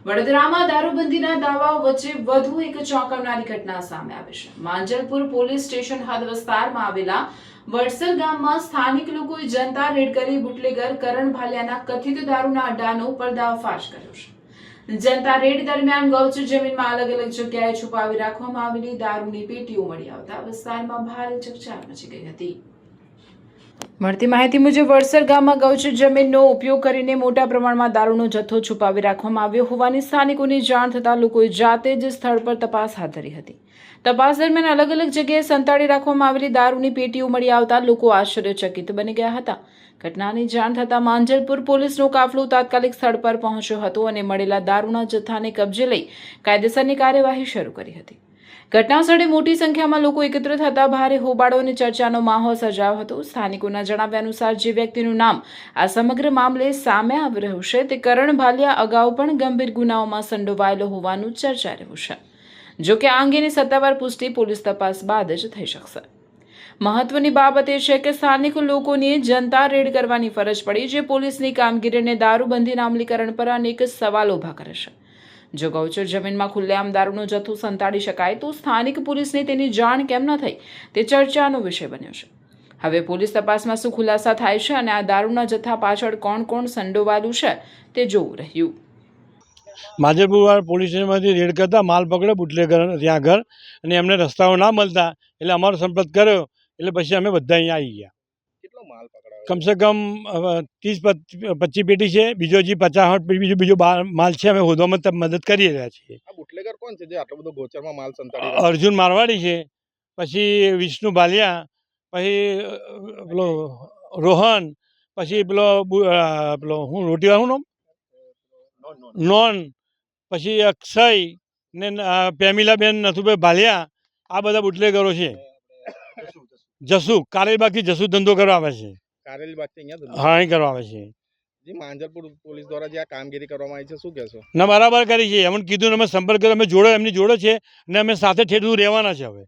વડોદરામાં દારૂબંધીના દાવાઓ વચ્ચે વધુ એક ચોંકાવનારી ઘટના સામે આવી છે। માંજલપુર પોલીસ સ્ટેશન હદ વિસ્તારમાં આવેલા વડસર ગામમાં સ્થાનિક લોકોએ જનતા રેડ કરી બુટલેગર કરણ ભાલિયાના કથિત દારૂના અડ્ડાનો પર્દાફાશ કર્યો છે। જનતા રેડ દરમિયાન ગૌચર જમીનમાં અલગ અલગ જગ્યાએ છુપાવી રાખવામાં આવેલી દારૂની પેટીઓ મળી આવતા વિસ્તારમાં ભારે ચકચાર મચી ગઈ હતી। મળતી માહિતી મુજબ વડસર ગામમાં ગૌચર જમીનનો ઉપયોગ કરીને મોટા પ્રમાણમાં દારૂનો જથ્થો છુપાવી રાખવામાં આવ્યો હોવાની સ્થાનિકોની જાણ થતાં લોકોએ જાતે જ સ્થળ પર તપાસ હાથ ધરી હતી। તપાસ દરમિયાન અલગ અલગ જગ્યાએ સંતાડી રાખવામાં આવેલી દારૂની પેટીઓ મળી આવતા લોકો આશ્ચર્યચકિત બની ગયા હતા। ઘટનાની જાણ થતાં માંજલપુર પોલીસનો કાફલો તાત્કાલિક સ્થળ પર પહોંચ્યો હતો અને મળેલા દારૂના જથ્થાને કબજે લઈ કાયદેસરની કાર્યવાહી શરૂ કરી હતી। ઘટનાસ્થળે મોટી સંખ્યામાં લોકો એકત્ર થતા ભારે હોબાળો અને ચર્ચાનો માહોલ સર્જાયો હતો। સ્થાનિકોના જણાવ્યા અનુસાર જે વ્યક્તિનું નામ આ સમગ્ર મામલે સામે આવી રહ્યું છે તે કરણ ભાલિયા અગાઉ પણ ગંભીર ગુનાઓમાં સંડોવાયેલો હોવાનું ચર્ચાઈ રહ્યું છે। જો કે આ અંગેની સત્તાવાર પુષ્ટિ પોલીસ તપાસ બાદ જ થઈ શકશે। મહત્વની બાબત એ છે કે સ્થાનિક લોકોની જનતા રેડ કરવાની ફરજ પડી જે પોલીસની કામગીરીને દારૂબંધીના અમલીકરણ પર અનેક સવાલો ઊભા કરે છે। જો ગૌચર જમીનમાં ખુલ્લેઆમ દારૂનો જથ્થો સંતાડી શકાય તો સ્થાનિક પોલીસને તેની જાણ કેમ ન થઈ તે ચર્ચાનો વિષય બન્યો છે। હવે પોલીસ તપાસમાં શું ખુલાસા થાય છે અને આ દારૂના જથ્થા પાછળ કોણ કોણ સંડોવાયેલું છે તે જોવું રહ્યું। માજલપુર પોલીસ સ્ટેશનમાંથી રેડ કરતા માલ પકડ્યો બુટલેગર ત્યાં આગળ અને એમને રસ્તાઓ ના મળતા એટલે અમારો સંપર્ક કર્યો એટલે પછી અમે બધા અહીંયા આવી ગયા। કેટલો માલ પકડાયો? કમસે કમ 30-25 પેટી છે, બીજો હજી 50 બીજો માલ છે, અમે શોધવામાં મદદ કરી રહ્યા છીએ। આ બુટલેગર કોણ છે જે આટલો બધો ગોચરમાં માલ સંતાડી રહ્યો? અર્જુન મારવાડી છે, પછી વિષ્ણુ ભાલિયા, પછી પેલો રોહન, પછી પેલો હું રોટીવાળું નોન, પછી અક્ષય ને પેમિલાબેન નથુભાઈ ભાલિયા, આ બધા બુટલેગરો છે। જસુ કારેલબાગથી જસુ ધંધો કરવા આવે છે। કારેલીબાગથી અહીંયા ધંધો? હા, અહીં કરવા આવે છે। જે માંજલપુર પોલીસ દ્વારા જે આ કામગીરી કરવામાં આવી છે શું કહેશો? ના, બરાબર કરી છે, એમને કીધું ને અમે સંપર્ક કર્યો, અમે જોડો એમની જોડે છે ને અમે સાથે ઠેઠ રહેવાના છે। હવે